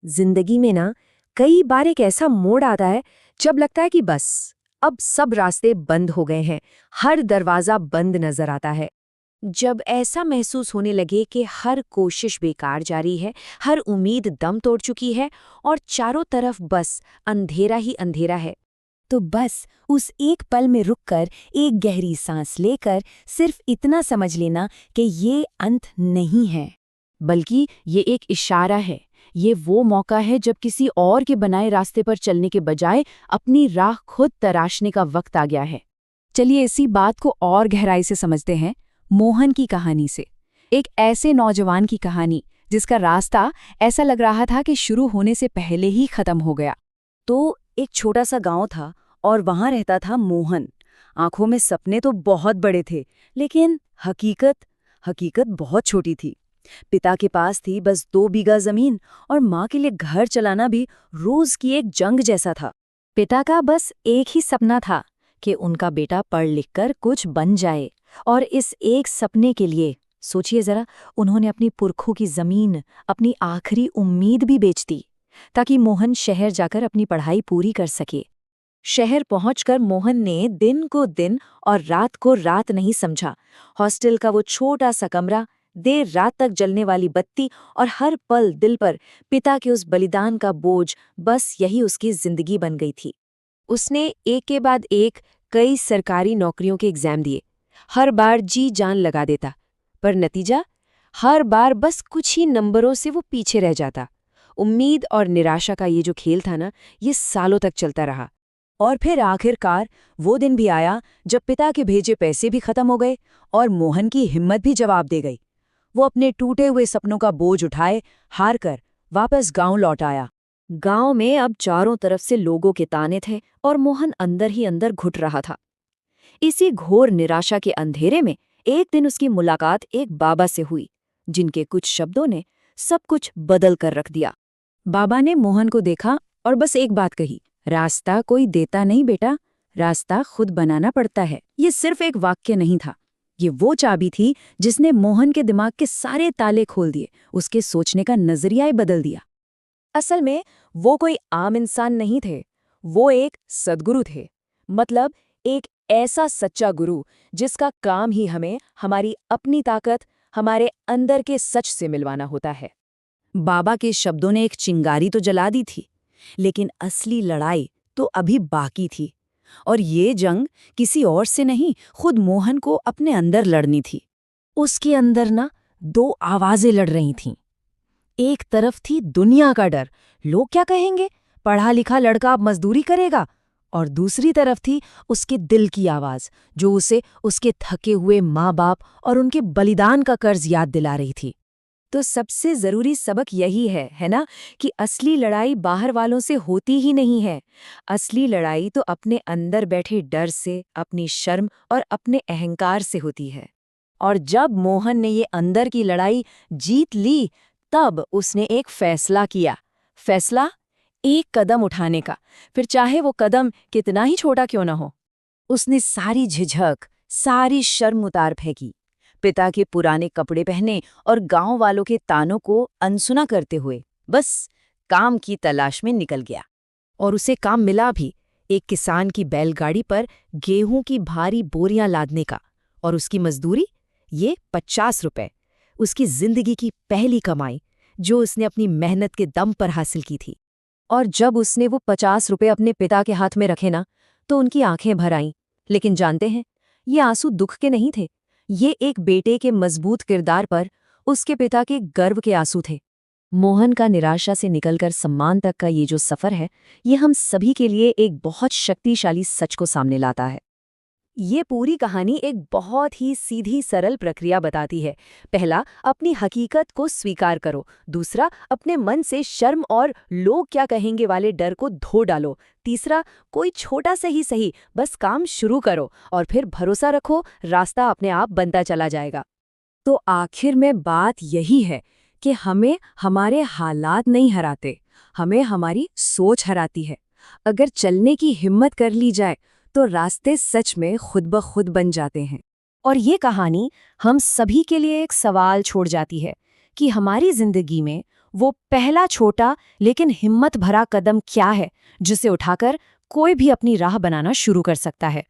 जिंदगी में ना कई बार एक ऐसा मोड़ आता है जब लगता है कि बस अब सब रास्ते बंद हो गए हैं, हर दरवाजा बंद नजर आता है। जब ऐसा महसूस होने लगे कि हर कोशिश बेकार जा रही है, हर उम्मीद दम तोड़ चुकी है और चारों तरफ बस अंधेरा ही अंधेरा है, तो बस उस एक पल में रुककर एक गहरी सांस लेकर सिर्फ इतना समझ लेना कि ये अंत नहीं है, बल्कि ये एक इशारा है। ये वो मौका है जब किसी और के बनाए रास्ते पर चलने के बजाय अपनी राह खुद तराशने का वक्त आ गया है। चलिए इसी बात को और गहराई से समझते हैं, मोहन की कहानी से। एक ऐसे नौजवान की कहानी जिसका रास्ता ऐसा लग रहा था कि शुरू होने से पहले ही खत्म हो गया। तो एक छोटा सा गांव था और वहां रहता था मोहन। आंखों में सपने तो बहुत बड़े थे, लेकिन हकीकत बहुत छोटी थी। पिता के पास थी बस 2 बीघा जमीन और माँ के लिए घर चलाना भी रोज की एक जंग जैसा था। पिता का बस एक ही सपना था कि उनका बेटा पढ़ लिख कर कुछ बन जाए, और इस एक सपने के लिए सोचिए जरा, उन्होंने अपनी पुरखों की जमीन, अपनी आखिरी उम्मीद भी बेच दी ताकि मोहन शहर जाकर अपनी पढ़ाई पूरी कर सके। शहर पहुंचकर मोहन ने दिन को दिन और रात को रात नहीं समझा। हॉस्टल का वो छोटा सा कमरा, देर रात तक जलने वाली बत्ती और हर पल दिल पर पिता के उस बलिदान का बोझ, बस यही उसकी जिंदगी बन गई थी। उसने एक के बाद एक कई सरकारी नौकरियों के एग्जाम दिए, हर बार जी जान लगा देता, पर नतीजा हर बार बस कुछ ही नंबरों से वो पीछे रह जाता। उम्मीद और निराशा का ये जो खेल था ना, ये सालों तक चलता रहा। और फिर आखिरकार वो दिन भी आया जब पिता के भेजे पैसे भी खत्म हो गए और मोहन की हिम्मत भी जवाब दे गई। वो अपने टूटे हुए सपनों का बोझ उठाए हार कर वापस गांव लौट आया। गांव में अब चारों तरफ से लोगों के ताने थे और मोहन अंदर ही अंदर घुट रहा था। इसी घोर निराशा के अंधेरे में एक दिन उसकी मुलाकात एक बाबा से हुई, जिनके कुछ शब्दों ने सब कुछ बदल कर रख दिया। बाबा ने मोहन को देखा और बस एक बात कही, रास्ता कोई देता नहीं बेटा, रास्ता खुद बनाना पड़ता है। ये सिर्फ एक वाक्य नहीं था, ये वो चाबी थी जिसने मोहन के दिमाग के सारे ताले खोल दिए, उसके सोचने का नजरिया ही बदल दिया। असल में वो कोई आम इंसान नहीं थे, वो एक सद्गुरु थे। मतलब एक ऐसा सच्चा गुरु जिसका काम ही हमें हमारी अपनी ताकत, हमारे अंदर के सच से मिलवाना होता है। बाबा के शब्दों ने एक चिंगारी तो जला दी थी, लेकिन असली लड़ाई तो अभी बाकी थी। और ये जंग किसी और से नहीं, खुद मोहन को अपने अंदर लड़नी थी। उसके अंदर ना 2 आवाजें लड़ रही थीं। एक तरफ थी दुनिया का डर, लोग क्या कहेंगे, पढ़ा लिखा लड़का अब मजदूरी करेगा। और दूसरी तरफ थी उसके दिल की आवाज, जो उसे उसके थके हुए माँ बाप और उनके बलिदान का कर्ज याद दिला रही थी। तो सबसे जरूरी सबक यही है ना, कि असली लड़ाई बाहर वालों से होती ही नहीं है। असली लड़ाई तो अपने अंदर बैठे डर से, अपनी शर्म और अपने अहंकार से होती है। और जब मोहन ने ये अंदर की लड़ाई जीत ली, तब उसने एक फैसला किया। फैसला एक कदम उठाने का, फिर चाहे वो कदम कितना ही छोटा क्यों न हो। उसने सारी झिझक, सारी शर्म उतार फेंकी, पिता के पुराने कपड़े पहने और गांव वालों के तानों को अनसुना करते हुए बस काम की तलाश में निकल गया। और उसे काम मिला भी, एक किसान की बैलगाड़ी पर गेहूं की भारी बोरियां लादने का। और उसकी मजदूरी ये 50 रुपए, उसकी जिंदगी की पहली कमाई जो उसने अपनी मेहनत के दम पर हासिल की थी। और जब उसने वो 50 रुपए अपने पिता के हाथ में रखे ना, तो उनकी आंखें भर आईं। लेकिन जानते हैं, ये आंसू दुख के नहीं थे, ये एक बेटे के मजबूत किरदार पर उसके पिता के गर्व के आंसू थे। मोहन का निराशा से निकलकर सम्मान तक का ये जो सफर है, ये हम सभी के लिए एक बहुत शक्तिशाली सच को सामने लाता है। ये पूरी कहानी एक बहुत ही सीधी सरल प्रक्रिया बताती है। पहला, अपनी हकीकत को स्वीकार करो। दूसरा, अपने मन से शर्म और लोग क्या कहेंगे वाले डर को धो डालो। तीसरा, कोई छोटा से ही सही, बस काम शुरू करो और फिर भरोसा रखो, रास्ता अपने आप बनता चला जाएगा। तो आखिर में बात यही है कि हमें हमारे हालात नहीं हराते, हमें हमारी सोच हराती है। अगर चलने की हिम्मत कर ली जाए तो रास्ते सच में खुद ब खुद बन जाते हैं। और ये कहानी हम सभी के लिए एक सवाल छोड़ जाती है कि हमारी जिंदगी में वो पहला छोटा लेकिन हिम्मत भरा कदम क्या है जिसे उठाकर कोई भी अपनी राह बनाना शुरू कर सकता है।